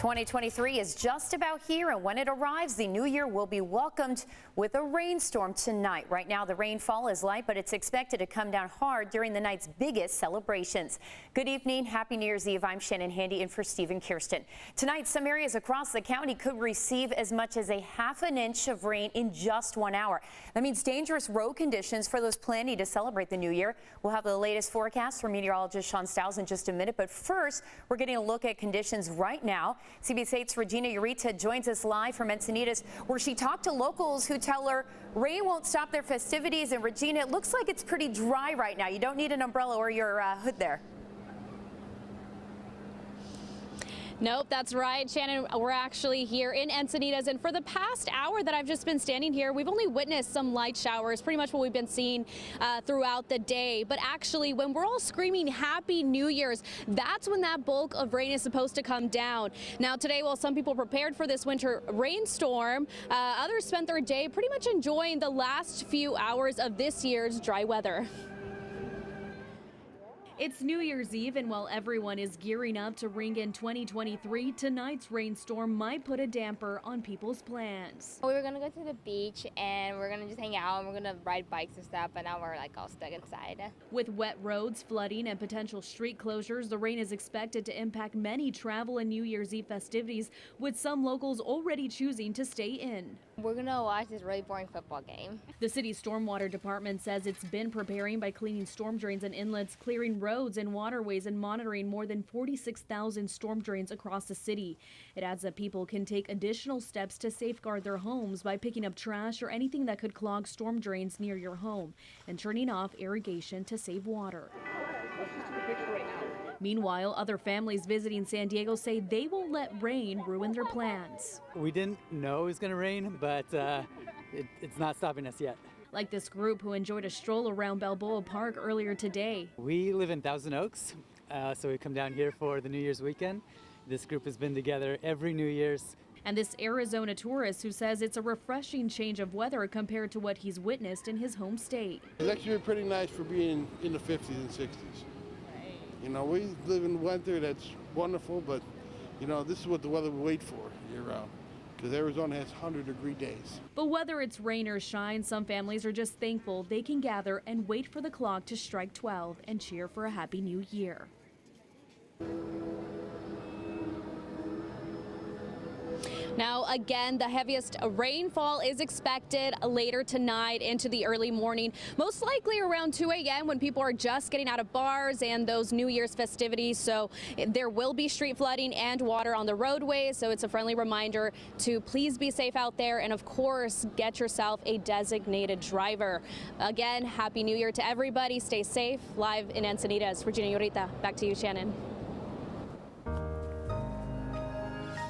2023 is just about here, and when it arrives, the new year will be welcomed with a rainstorm tonight. Right now, the rainfall is light, but it's expected to come down hard during the night's biggest celebrations. Good evening. Happy New Year's Eve. I'm Shannon Handy in for Steve and Kirsten. Tonight, some areas across the county could receive as much as a half an inch of rain in just 1 hour. That means dangerous road conditions for those planning to celebrate the new year. We'll have the latest forecast from meteorologist Sean Stiles in just a minute, but first, we're getting a look at conditions right now. CBS 8's Regina Ureta joins us live from Encinitas, where she talked to locals who tell her rain won't stop their festivities. And Regina, it looks like it's pretty dry right now. You don't need an umbrella or your hood there. Nope, that's right, Shannon. We're actually here in Encinitas, and for the past hour that I've just been standing here, we've only witnessed some light showers, pretty much what we've been seeing throughout the day. But actually, when we're all screaming Happy New Year's, that's when that bulk of rain is supposed to come down. Now today, while some people prepared for this winter rainstorm, others spent their day pretty much enjoying the last few hours of this year's dry weather. It's New Year's Eve, and while everyone is gearing up to ring in 2023, tonight's rainstorm might put a damper on people's plans. We were going to go to the beach, and we're going to just hang out, and we're going to ride bikes and stuff, but now we're like all stuck inside. With wet roads, flooding, and potential street closures, the rain is expected to impact many travel and New Year's Eve festivities, with some locals already choosing to stay in. We're going to watch this really boring football game. The city's stormwater department says it's been preparing by cleaning storm drains and inlets, clearing roads and waterways, and monitoring more than 46,000 storm drains across the city. It adds that people can take additional steps to safeguard their homes by picking up trash or anything that could clog storm drains near your home and turning off irrigation to save water. Meanwhile, other families visiting San Diego say they won't let rain ruin their plans. We didn't know it was going to rain, but it's not stopping us yet. Like this group who enjoyed a stroll around Balboa Park earlier today. We live in Thousand Oaks, so we come down here for the New Year's weekend. This group has been together every New Year's. And this Arizona tourist who says it's a refreshing change of weather compared to what he's witnessed in his home state. It's actually pretty nice for being in the 50s and 60s. You know, we live in winter, that's wonderful, but, you know, this is what the weather we wait for year-round, because Arizona has 100-degree days. But whether it's rain or shine, some families are just thankful they can gather and wait for the clock to strike 12 and cheer for a happy new year. Now, again, the heaviest rainfall is expected later tonight into the early morning, most likely around 2 a.m. when people are just getting out of bars and those New Year's festivities. So there will be street flooding and water on the roadways. So it's a friendly reminder to please be safe out there. And of course, get yourself a designated driver. Again, Happy New Year to everybody. Stay safe. Live in Encinitas, Regina Ureta. Back to you, Shannon.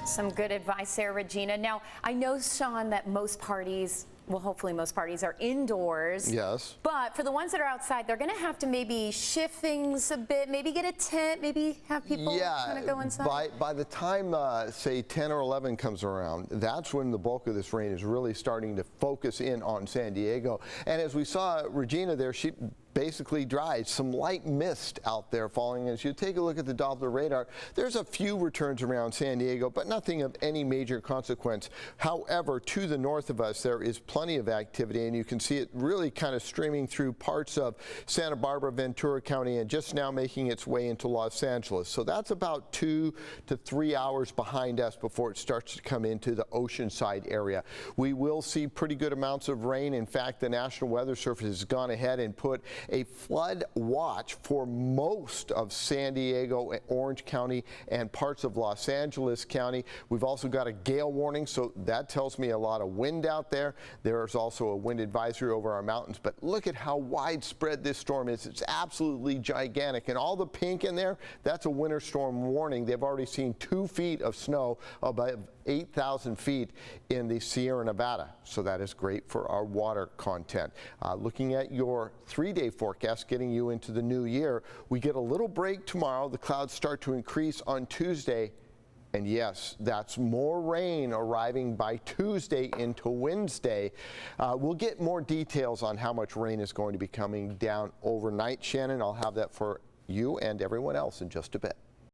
Some good advice there, Regina. Now, I know, Sean, that most parties, well, hopefully most parties are indoors. Yes. But for the ones that are outside, they're going to have to maybe shift things a bit, maybe get a tent, maybe have people kind of go inside. By the time, say, 10 or 11 comes around, that's when the bulk of this rain is really starting to focus in on San Diego. And as we saw Regina there, she basically dry. Some light mist out there falling. As you take a look at the Doppler radar, there's a few returns around San Diego, but nothing of any major consequence. However, to the north of us, there is plenty of activity, and you can see it really kind of streaming through parts of Santa Barbara, Ventura County, and just now making its way into Los Angeles. So that's about 2 to 3 hours behind us before it starts to come into the Oceanside area. We will see pretty good amounts of rain. In fact, the National Weather Service has gone ahead and put a flood watch for most of San Diego, Orange County, and parts of Los Angeles County. We've also got a gale warning, so that tells me a lot of wind out there. There's also a wind advisory over our mountains, but look at how widespread this storm is. It's absolutely gigantic, and all the pink in there, that's a winter storm warning. They've already seen 2 feet of snow above 8,000 feet in the Sierra Nevada, so that is great for our water content. Looking at your 3-day forecast getting you into the new year, we get a little break tomorrow. The clouds start to increase on Tuesday. And yes, that's more rain arriving by Tuesday into Wednesday. We'll get more details on how much rain is going to be coming down overnight. Shannon, I'll have that for you and everyone else in just a bit.